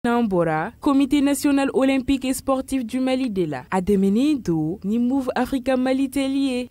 Nambora, Comité national olympique et sportif du Mali de la Ademenido, ni Move Africa Mali Tellier.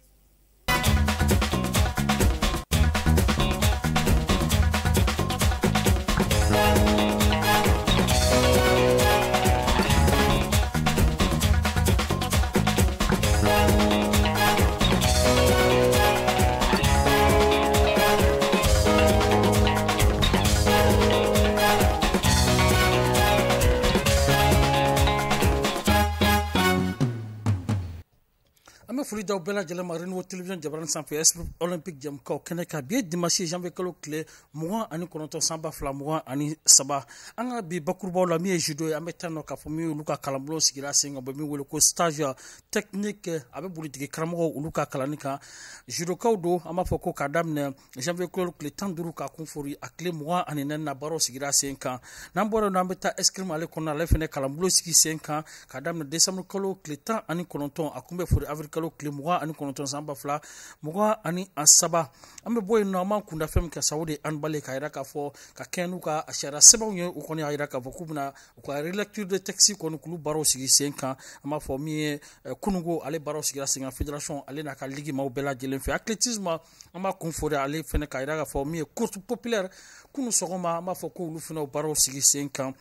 Furi daw bela jala ma renwo television jabaran sanfɛ olympique jam kaw kɛnɛ ka bi dimanche janvier kalo tile 29 samba fila 23 an ka bi bakurubaw la min ye judo ye an bɛ taa nɔ k'a fɔ min olu ka kalanbolo sigira sen kan bɛ min wele ko stage technique a bɛ bolitigi karamɔgɔw olu ka kalanni kan judokaw don an b'a fɔ ko k'a daminɛ janvier kalo tile 15 ka kunfori a tile 24 na baaraw sigira sen kan n'an bɔra yen an bɛ taa escrime ale kɔnɔna ale fɛnɛ kalanbolo sigi sen kan k'a daminɛ décembre kalo tile 19 a kun bɛ fori avril kalo tile 29 sanba fila 23 an bɛ bɔ yen nɔ an b'an kunda fɛn min kɛ sa o de ye handball k'a jira k'a fɔ ka kɛɲɛ n'u ka sariya sɛbɛnw ye u kɔni y'a jira k'a fɔ k'u bɛna u ka relecture de texte kɔni k'olu baaraw sigi sen kan an b'a fɔ min ye kunungo ale baaraw sigira sen kan fédération ale n'a ka ligue maaw bɛɛ lajɛlen fɛ athlétisme an b'a kun fɔ de ale fɛnɛ k'a jira k'a fɔ min ye course populaire kunu sɔgɔma an b'a fɔ k'olu fɛnɛ baaraw sigi sen kan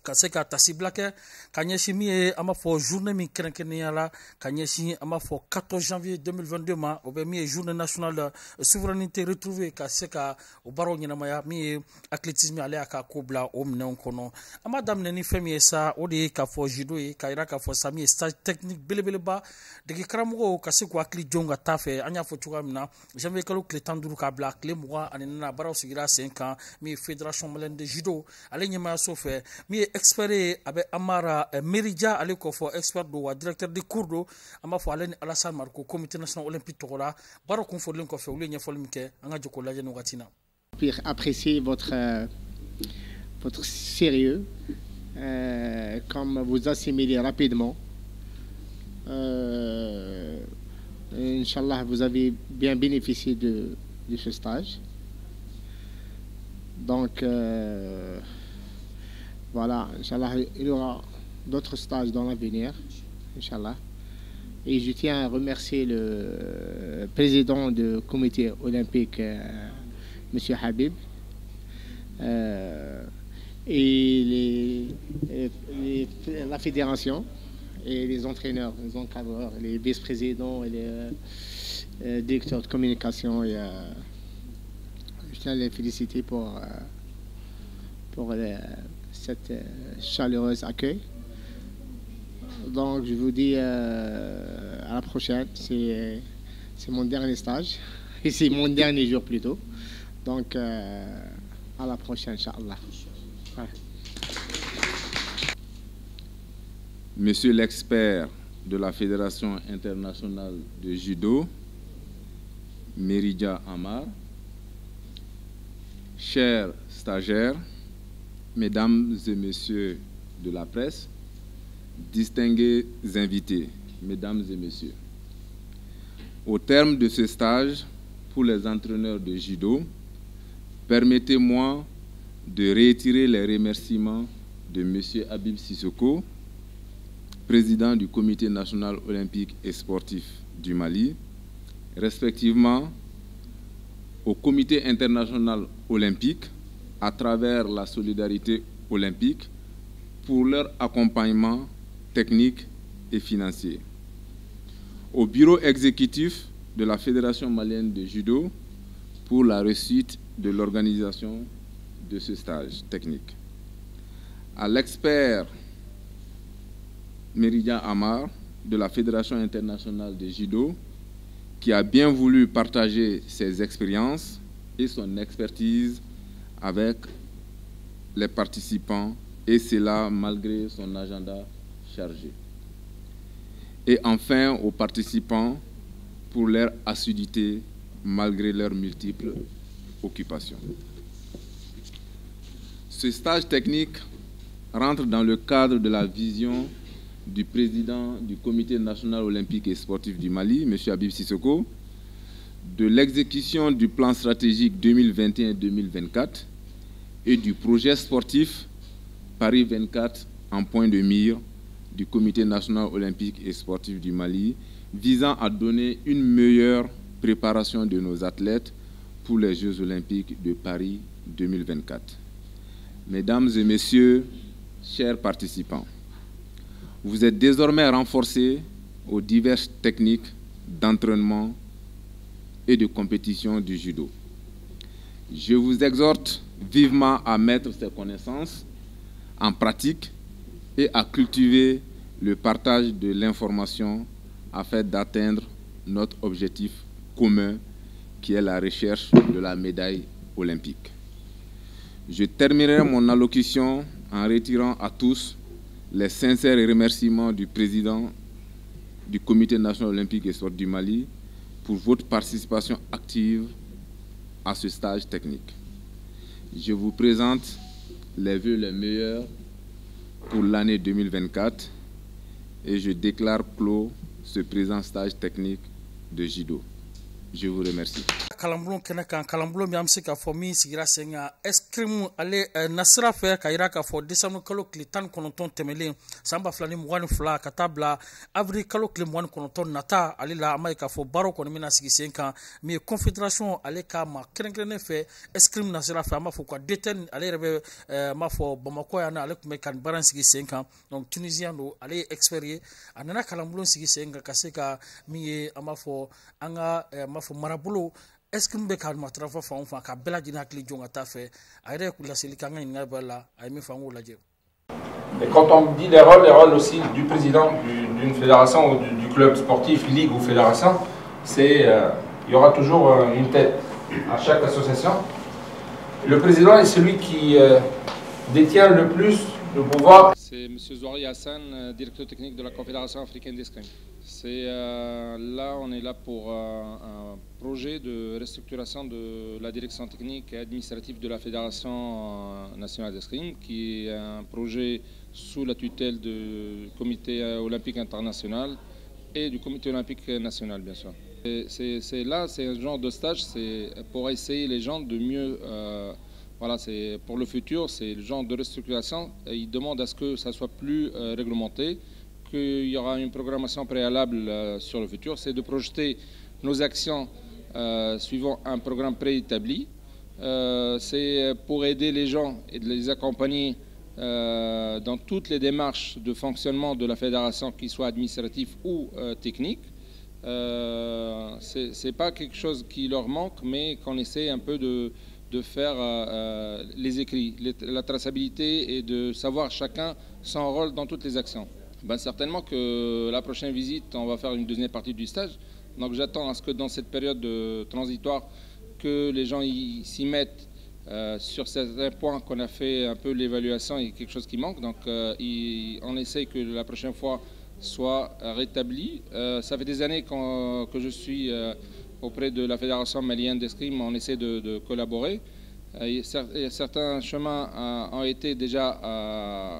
ka se ka tasibila kɛ ka ɲɛsin min ye an b'a fɔ journée min kɛrɛnkɛrɛnnenya la ka ɲɛsin an b'a fɔ 14 janvier 2022 ma o bɛ min ye journée nationale de souveraineté retrouvée ka se ka o baaraw ɲɛnamaya min ye athlétisme ale y'a ka ko bila o minɛnw kɔnɔ an b'a daminɛ ni fɛn min ye sa o de ye k'a fɔ judo ye k'a jira k'a fɔ sa min ye stage technique belebeleba dege karamɔgɔw ka se k'u hakili jɔnw ka taa fɛ an y'a fɔ cogoya min na janvier kalo tile 15 k'a bila tile 24 baaraw sigira sen kan min ye fédération malienne de judo ale ɲɛmayaso fɛ min ye expert avec Amara Merija ale ko fɔ expert do wa directeur de cours do an b'a fɔ ale ni Alassane Marko comité national olympique tɔgɔ la baara kun fɔlen kɔfɛ olu ye ɲɛfɔli min kɛ an ka joko lajɛ nin wagati na. Apprécier votre sérieux comme vous assimilez rapidement. Inch'Allah, vous avez bien bénéficié de ce stage. Donc voilà, Inch'Allah, il y aura d'autres stages dans l'avenir, Inch'Allah. Et je tiens à remercier le président du comité olympique, M. Habib, et la fédération, et les entraîneurs, les encadreurs, les vice-présidents et les directeurs de communication. Et, je tiens à les féliciter pour cette chaleureuse accueil. Donc je vous dis à la prochaine. C'est mon dernier stage et c'est mon dernier jour plutôt. Donc à la prochaine, Inch'Allah. Ouais. Monsieur l'expert de la Fédération internationale de judo, Merija Amar, chers stagiaires, Mesdames et messieurs de la presse, distingués invités, mesdames et messieurs, au terme de ce stage, pour les entraîneurs de judo, permettez-moi de réitérer les remerciements de M. Habib Sissoko, président du Comité national olympique et sportif du Mali, respectivement au Comité international olympique, à travers la solidarité olympique pour leur accompagnement technique et financier. Au bureau exécutif de la Fédération malienne de judo pour la réussite de l'organisation de ce stage technique. À l'expert Merija Amar de la Fédération internationale de judo qui a bien voulu partager ses expériences et son expertise avec les participants, et cela malgré son agenda chargé. Et enfin aux participants pour leur assiduité malgré leurs multiples occupations. Ce stage technique rentre dans le cadre de la vision du président du Comité national olympique et sportif du Mali, M. Habib Sissoko, de l'exécution du plan stratégique 2021-2024 et du projet sportif Paris 24 en point de mire du Comité national olympique et sportif du Mali, visant à donner une meilleure préparation de nos athlètes pour les Jeux olympiques de Paris 2024. Mesdames et messieurs, chers participants, vous êtes désormais renforcés aux diverses techniques d'entraînement et de compétition du judo. Je vous exhorte vivement à mettre ces connaissances en pratique et à cultiver le partage de l'information afin d'atteindre notre objectif commun qui est la recherche de la médaille olympique. Je terminerai mon allocution en retirant à tous les sincères remerciements du président du Comité national olympique et sportif du Mali pour votre participation active à ce stage technique. Je vous présente les vœux les meilleurs pour l'année 2024 et je déclare clos ce présent stage technique de judo. Je vous remercie. Kalambulon kena kan kalambulon mi amse ka fo mi sigira senga escrime ale nasra fe ka ira ka fo décembre kalo kli tan kononton temele samba flani mwani fla katabla avril kalo kli mwani kononton nata ale la amay ka fo baro kono mina sigi senga mi confédération ale ka ma krenkrene fe escrime nasra fe ma fo kwa deten ale rebe ma fo Bamako yana ale kuma kan baran sigi senga donc tunisien do ale expérié anana kalambulon sigi senga kaseka mi ama fo anga ma fo marabulo. Est-ce que nous avons fait un travail qui a été fait? Et quand on dit les rôles aussi du président d'une fédération ou du club sportif, ligue ou fédération, c'est il y aura toujours une tête à chaque association. Le président est celui qui détient le plus de pouvoir. C'est M. Zouari Hassan, directeur technique de la Confédération africaine d'escrime. Là, on est là pour un projet de restructuration de la direction technique et administrative de la Fédération nationale d'escrime, qui est un projet sous la tutelle du Comité olympique international et du Comité olympique national, bien sûr. C'est un genre de stage, c'est pour essayer les gens de mieux... Voilà, c'est pour le futur, c'est le genre de restructuration. Il demande à ce que ça soit plus réglementé, qu'il y aura une programmation préalable sur le futur. C'est de projeter nos actions suivant un programme préétabli. C'est pour aider les gens et de les accompagner dans toutes les démarches de fonctionnement de la fédération, qu'ils soient administratifs ou techniques. C'est pas quelque chose qui leur manque, mais qu'on essaie un peu de faire les écrits, la traçabilité et de savoir chacun son rôle dans toutes les actions. Ben, certainement que la prochaine visite, on va faire une deuxième partie du stage. Donc j'attends à ce que dans cette période transitoire, que les gens s'y mettent sur certains points qu'on a fait un peu l'évaluation et quelque chose qui manque. Donc on essaie que la prochaine fois soit rétabli. Ça fait des années que je suis... auprès de la Fédération malienne d'escrime, on essaie de collaborer. Certains chemins ont été déjà,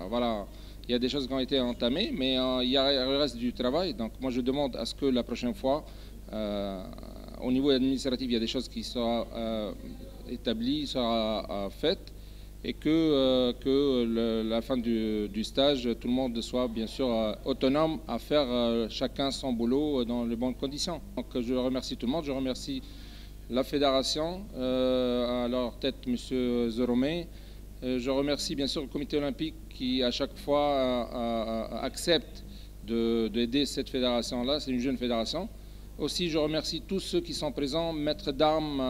voilà, il y a des choses qui ont été entamées, mais il reste du travail. Donc moi je demande à ce que la prochaine fois, au niveau administratif, il y a des choses qui seront établies, seront faites, et que la fin du stage, tout le monde soit bien sûr autonome à faire chacun son boulot dans les bonnes conditions. Donc je remercie tout le monde, je remercie la fédération, à leur tête M. Zoromé. Je remercie bien sûr le comité olympique qui à chaque fois accepte d'aider cette fédération-là, c'est une jeune fédération. Aussi, je remercie tous ceux qui sont présents, maîtres d'armes,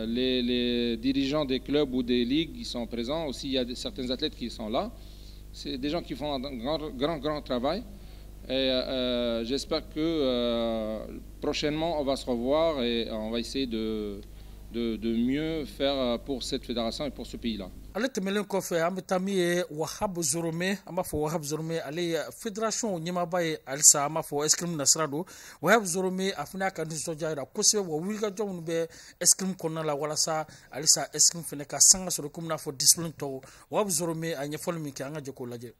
les dirigeants des clubs ou des ligues qui sont présents. Aussi, il y a certains athlètes qui sont là. C'est des gens qui font un grand travail. Et j'espère que prochainement, on va se revoir et on va essayer de mieux faire pour cette fédération et pour ce pays-là. Ale temelen kofe ametami Wahab Zoromé amafo Wahab Zoromé ale fédération nyimaba ye alisa amafo escrime nasrado Wahab Zoromé afina kan soja ira kose wa wiga jomu be escrime konna la wala sa alisa escrime feneka sanga so ko na fo discipline to Wahab Zoromé anya folmi ki anga joko laje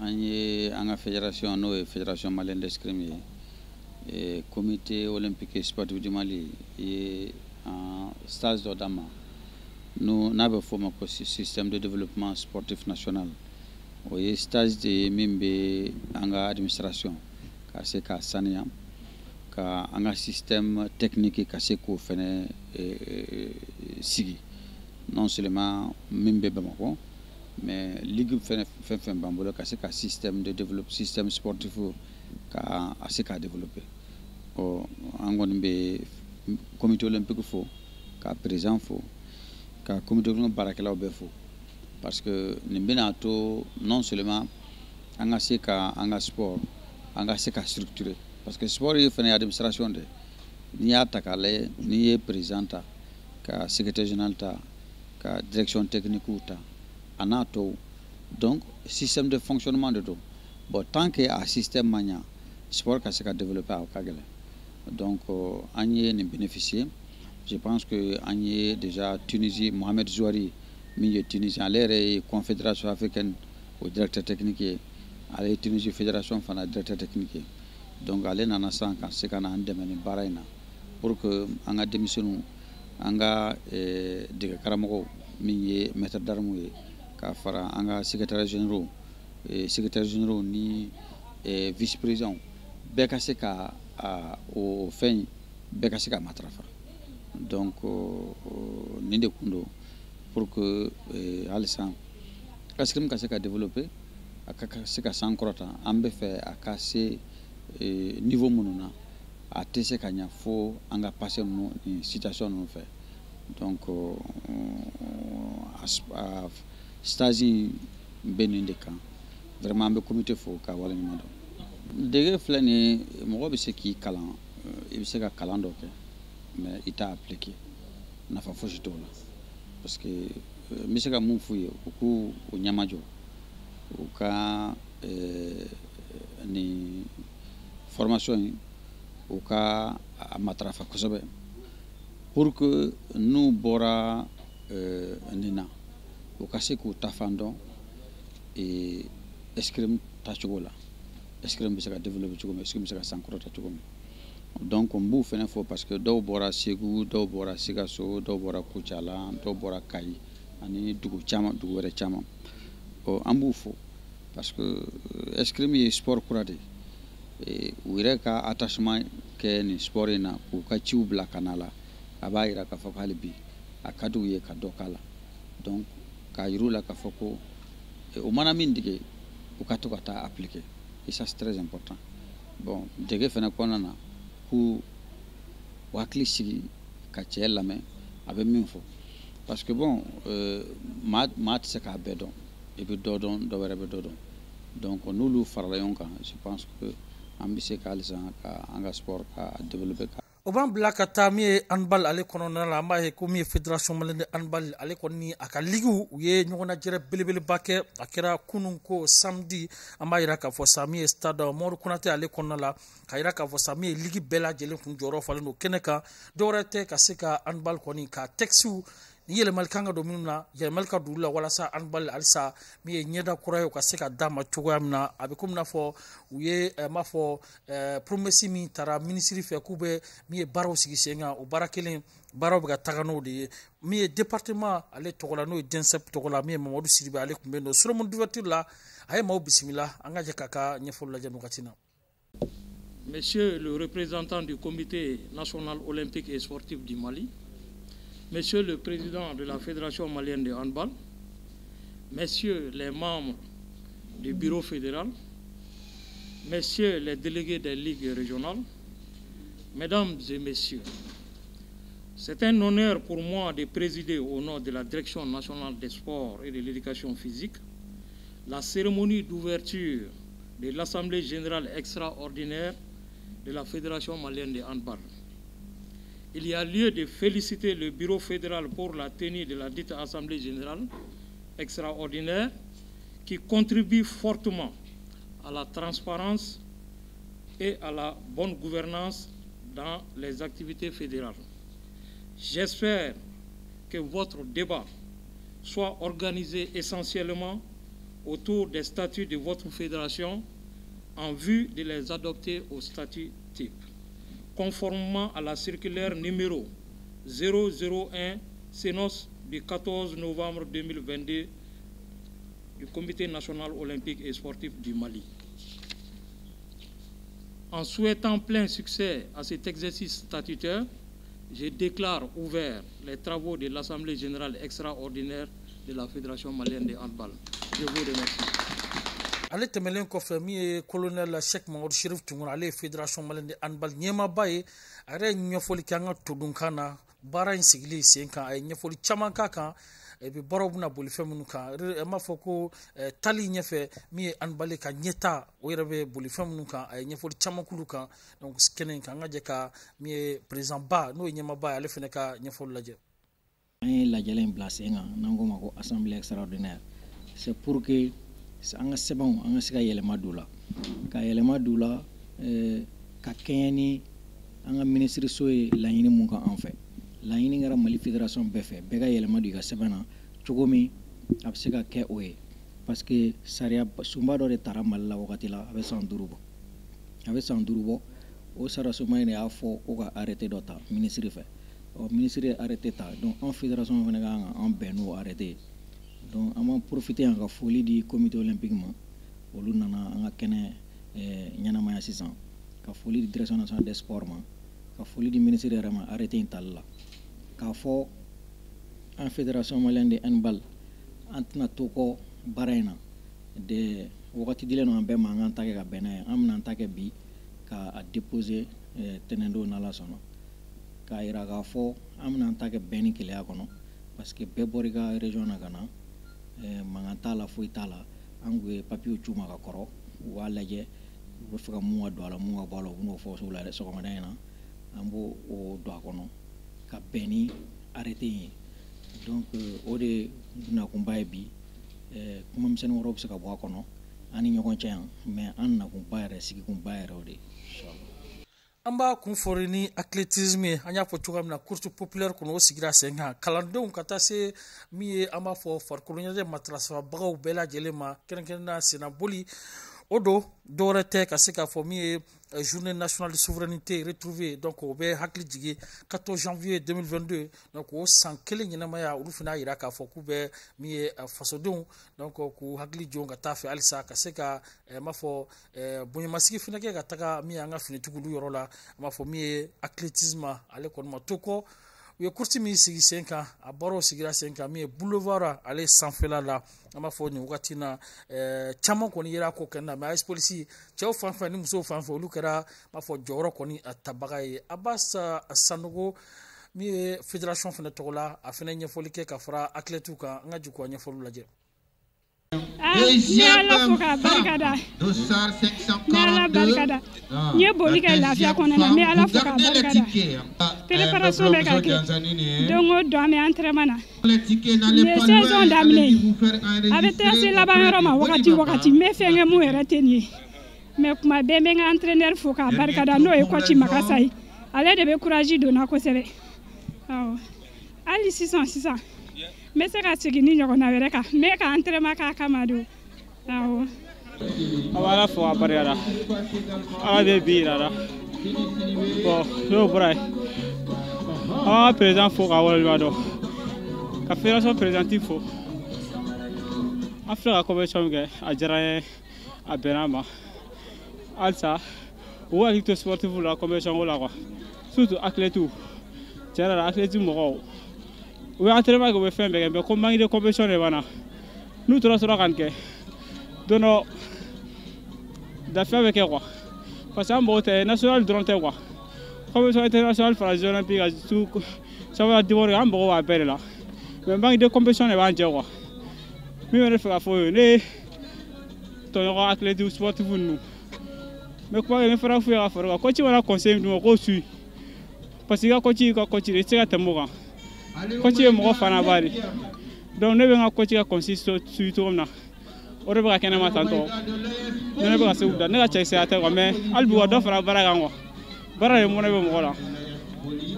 anga fédération no fédération malienne d'escrime et comité olympique et sportif du Mali et en stage d'Odama nous n'avons pas système de développement sportif national. Au stage de Mimbe en administration, c'est qu'à Saniam, qu'un système technique qui qu'on fait sigi. Non seulement Mimbe Bamako, mais Ligue fait Bamboula, c'est qu'un système de développement, système sportif qui a développé. En comité olympique faux, qu'à présent faux, qu'à comité olympique barakela faux. Parce que nous non seulement en sport, en structuré. Parce que le sport est une administration de ni à Takale, ni président, ka secrétaire général, ka direction technique anato. Donc système de fonctionnement de tout. Bon, tant qu'il y a un système mania, le sport qui a développé au Kagele. Donc on y est bénéficié. Je pense que on y est déjà Tunisie, Mohamed Zouari. Milieu tunisien, l'air confédération africaine au directeur technique, à la Tunisie fédération fan directeur technique. Donc aller dans l'instant quand c'est qu'on a un domaine baraina pour que on a démissionné, on a des caramogo, milieu maître d'armes, car on a secrétaire général ni vice-président, bekaseka au fin, bekaseka matrafa. Donc ninde kundo. Pour que Alissan, qu'est-ce que développé, qu'est-ce que s'encroître, on fait à casser niveau monona, à tester qu'il faut en passer une situation nous fait. Donc à stage bénin de camp, vraiment un comité faut qu'avoir une madame. Dès que flâner, moi je sais qui calant, il sait qu'à calant donc, mais il t'a appliqué, n'a pas fauché tout là. Parce que monsieur ka mun fouye ou nyamajo ou ka ni formation ou ka matrafa kosobe pour que nous bora nina ou ka se ku tafando et escrime tachogola escrime bisa ka développer chogo escrime bisa ka sankrota chogo. Donc on bouffe fait info parce que do bora Ségou, do bora Sigasso, do bora Koutiala, do bora Kayi, ani dugu chama dugu were chama. On bouffe parce que escrime est sport kurade. Et uire ka attachement ke ni sport ina ku ka chiu bla kanala abaira ka fokali bi akadu ye ka dokala. Donc ka yirula ka foko o mana mindige u ka to ka ta appliquer. Et ça c'est très important. Bon, dege fena konana pour wakli kachel la main avec minfo parce que bon mat c'est qu'à bedon et puis dodon dovere bedon donc nous lu farlayon kan je pense que ambise kalisa ka anga sport ka développer Oban Blaka Tami handball ale kono na la ma ko mi fédération malienne handball ale koni aka ligu ye nyona jere belebele bake akira kunun ko samedi amba ira ka fo sami stade Mor Konate ale kono la ka ira ka fo sami ligi bela jele kun joro faleno keneka dorete ka seka handball koni ka texu yele malkanga do minna yele malka dula wala sa handball alsa mi nyeda kurayo ka seka dama chogo amna abikum na fo uye ma fo promesi mi tara ministry fe kube mi baro sigi senga o barakelen baro ga tagano de mi département ale togola no densep togola mi Mamadou Sidibe ale kumbe no sur mon d'ouverture là ay ma bismillah anga je kaka nyefol la janu katina. Monsieur le représentant du comité national olympique et sportif du Mali, Monsieur le président de la Fédération malienne de handball, Messieurs les membres du bureau fédéral, Messieurs les délégués des ligues régionales, Mesdames et Messieurs, c'est un honneur pour moi de présider au nom de la Direction nationale des sports et de l'éducation physique la cérémonie d'ouverture de l'Assemblée générale extraordinaire de la Fédération malienne de handball. Il y a lieu de féliciter le bureau fédéral pour la tenue de la dite Assemblée générale extraordinaire qui contribue fortement à la transparence et à la bonne gouvernance dans les activités fédérales. J'espère que votre débat soit organisé essentiellement autour des statuts de votre fédération en vue de les adopter au statut type, conformément à la circulaire numéro 001 CENOS du 14 novembre 2022 du Comité national olympique et sportif du Mali. En souhaitant plein succès à cet exercice statutaire, je déclare ouvert les travaux de l'Assemblée générale extraordinaire de la Fédération malienne de handball. Je vous remercie. Ale tɛmɛlen kɔfɛ min ye colonel Cheikh Mamadou Chérif Toungoura ale ye fédération malienne de handball ɲɛmaaba ye a yɛrɛ ye ɲɛfɔli kɛ an ka todunkan na baara in sigili sen kan a ye ɲɛfɔli caman k'a kan ebi baaraw bɛna boli fɛn minnu kan an b'a fɔ ko tali ɲɛfɛ min ye handball ka ɲɛta o yɛrɛ bɛ boli fɛn minnu kan a ye ɲɛfɔli caman k'ulu kan donc kɛnɛ in kan an ka jɛ ka min ye président ba n'o ye ɲɛmaaba ye ale fana ka ɲɛfɔli lajɛ. An ye lajɛlen in bila sen kan n'an ko ma ko assemblée extraordinaire c'est pour que an ka sɛbɛnw an ka se ka yɛlɛma don la ka yɛlɛma don la ka kɛɲɛ ni an ka ministreso ye laɲini mun kan an fɛ laɲini kɛra Mali fédération bɛɛ fɛ bɛɛ ka yɛlɛma don i ka sɛbɛn na cogo min a bɛ se ka kɛ o ye parce que sariya sunba dɔ de tara Mali la wagati la a bɛ san 5 bɔ o sariya sunba in de y'a fɔ ko ka arrêté dɔ ta ministre fɛ ministre ye arrêté ta donc an fédération fana kan an bɛn n'o arrêté donc an b'an profiter yan ka foli di comité olympique ma olu nana an ka kɛnɛ ɲɛnamaya sisan ka foli di direction nationale des sports ma ka foli di ministre yɛrɛ ma arrêté in tali la k'a fɔ an fédération malienne de handball an tɛna to kɔ baara in na de wagati dilen no an bɛɛ ma an k'an ta kɛ ka bɛn n'a ye an bɛna an ta kɛ bi ka déposer tɛnɛndon n'Ala sɔnna k'a yira k'a fɔ an bɛna an ta kɛ bɛn ni keleya kɔnɔ parce que bɛɛ bɔra i ka région na ka na mankan t'a la foyi t'a la an kun ye papier c'u ma ka kɔrɔ u b'a lajɛ u bɛ fɛ ka mun ka don a la mun ka bɔ a la u bɛn'o fɔ la sɔgɔmada in na an b'o don a kɔnɔ ka bɛn ni arrêté ye donc o de nakunba ye bi kuma misɛnnin wɛrɛw bɛ se ka bɔ a kɔnɔ an ni ɲɔgɔn cɛ yan mais an nakunba yɛrɛ sigikunba yɛrɛ o de an b'a kun fɔri ni athlétisme ye an y'a fɔ cogoya min na course populaire kɔnɔ o sigira sen kan kalandenw ka taa se min ye an b'a fɔ farikolo ɲɛnajɛ matarasabagaw bɛɛ lajɛlen ma kɛrɛnkɛrɛnnenya sennaboli o don dɔwɛrɛ tɛ ka se k'a fɔ min ye journée nationale de souveraineté retrouvée donc o bɛ hakili jigin 14 janvier 2022 donc o san kelen ɲɛnamaya olu fana y'a jira k'a fɔ k'u bɛ min ye fasodenw donc k'u hakili jɔ ka taa fɛ halisa ka se ka n b'a fɔ bonyamasigi fana kɛ ka taga min ye an ka finitigiw yɔrɔ la an b'a fɔ min ye athlétisme ale kɔni ma to kɔ u ye course min sigi sen kan a baaraw sigira sen kan min ye boulevard ale sanfɛla la an b'a fɔ nin wagati na caman kɔni yera ko kɛnɛ na mais AS Police cɛw fan fɛ ni musow fan fɛ olu kɛra n b'a fɔ jɔyɔrɔ kɔni a tabaga ye Abbas Sanogo min ye fédération fana tɔgɔ la a fana ɲɛfɔli kɛ ka fara athlètes kan an ka jigin k'o ɲɛfɔliw lajɛ. Ni Ala fo k'a barikada ni Ala barikada n ye boli kɛ lafiya kɔnɔ na ni Ala fo k'a barikada préparation bɛ ka kɛ don o don an bɛ entraînement na nin ye saison daminɛ a bɛ taa se laban yɔrɔ ma wagati n bɛ fɛn kɛ mun yɛrɛ tɛ nin ye mais kuma bɛɛ n bɛ n ka entraîneur fo k'a barikada n'o ye coach Makasa ye ale de bɛ courage donna kosɛbɛ awɔ hali sisan n bɛ se ka segin ni ɲɔgɔnna wɛrɛ kan n bɛ ka entraînement k'a kama de awɔ. An bɛ Ala fo k'a barikada Ala bɛ bi yira la bon n'o bɔra yen an b'an ka président fo k'a waleɲuman dɔn ka fédération présidente fo an filɛ ka compétition min kɛ a diyara n ye a bɛnna ma halisa u k'u hakili to sportif la compétition ko la quoi surtout athlètes tiɲɛ yɛrɛ la athlètes mɔgɔw u ye entraînement kɛ u bɛ fɛn bɛɛ kɛ mais ko manque de compétition de b'an na n'u tora ka nin kɛ don dɔ lafiya bɛ kɛ quoi parce que an mago tɛ national dɔrɔn tɛ quoi compétition internationale fara jeux olympiques a tout championnat du monde an mago b'a bɛɛ de la mais manque de compétition de b'an jɛ quoi min bɛ ne fɛ ka fɔ o ye ne tɔɲɔgɔn athlètes sportifs ninnu mais kuma kɛ ne fana f'u ye ka fara o kan coach mana conseil min d'u ma k'o suit parce que i ka coach y'i ka coach de i tɛ se ka tɛmɛ o kan. Coach ye mɔgɔ fana ba de donc ne bɛ n ka coach ka conseil suit cogo min na o de bɛ ka kɛnɛ ma tantɔ ne bɛ ka se k'u da ne ka cɛkisɛya tɛ quoi mais hali bi u ka dɔ fara baara kan quoi baara de mɔnɛ bɛ mɔgɔ la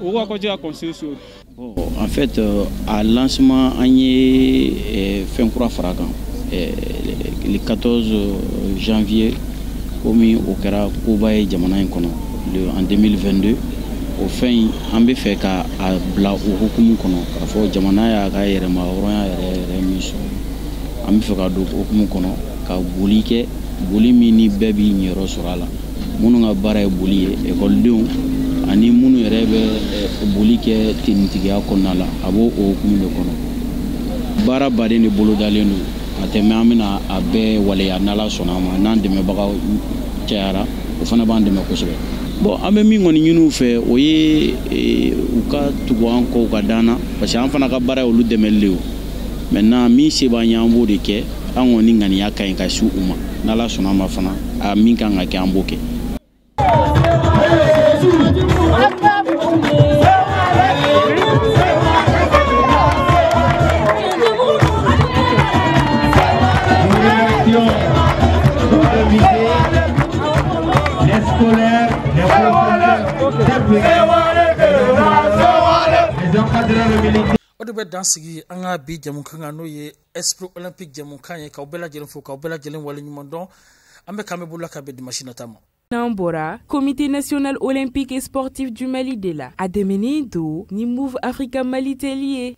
u ka coach ka conseil suit. Bon, en fait à lancement an ye fɛn kura fara kan le 14 janvier komi o kɛra koba ye jamana in kɔnɔ en 2022 o fɛn an bɛ fɛ ka a bila o hukumu kɔnɔ k'a fɔ jamana y'a ka yɛrɛma hɔrɔnya yɛrɛ min sɔrɔ an bɛ fɛ ka don o hukumu kɔnɔ ka boli kɛ boli min ni bɛɛ b'i ɲɛyɔrɔ sɔrɔ a la minnu ka baara ye boli ye ekɔlidenw ani minnu yɛrɛ bɛ boli kɛ tenitigiya kɔnɔna la a b'o hukumu de kɔnɔ baara baden de bolodalen don a tɛmɛ an bɛna a bɛɛ waleya n'Ala sɔnna a ma n'an dɛmɛbagaw cayara o fana b'an dɛmɛ kosɛbɛ. Bon an bɛ min kɔni ɲini u fɛ o ye u ka tugu an kɔ u ka dan na parce que an fana ka baara ye olu dɛmɛli de ye maintenant min se b'an ye an b'o de kɛ an kɔni ŋaniya ka ɲi ka se u ma n'Ala sɔnna a ma fana a min kan ka kɛ an b'o kɛ. O de bɛ dan sigi an ka bi jamukan kan n'o ye Esprit Olympique jamukan ye k'aw bɛɛ lajɛlen fo k'aw bɛɛ lajɛlen waleɲuman dɔn an bɛ kan bɛ bolola ka bɛn dimanche nata ma. Nambora, Comité national olympique et sportif du Mali de la Ademeni do ni Move Africa Mali Tellier.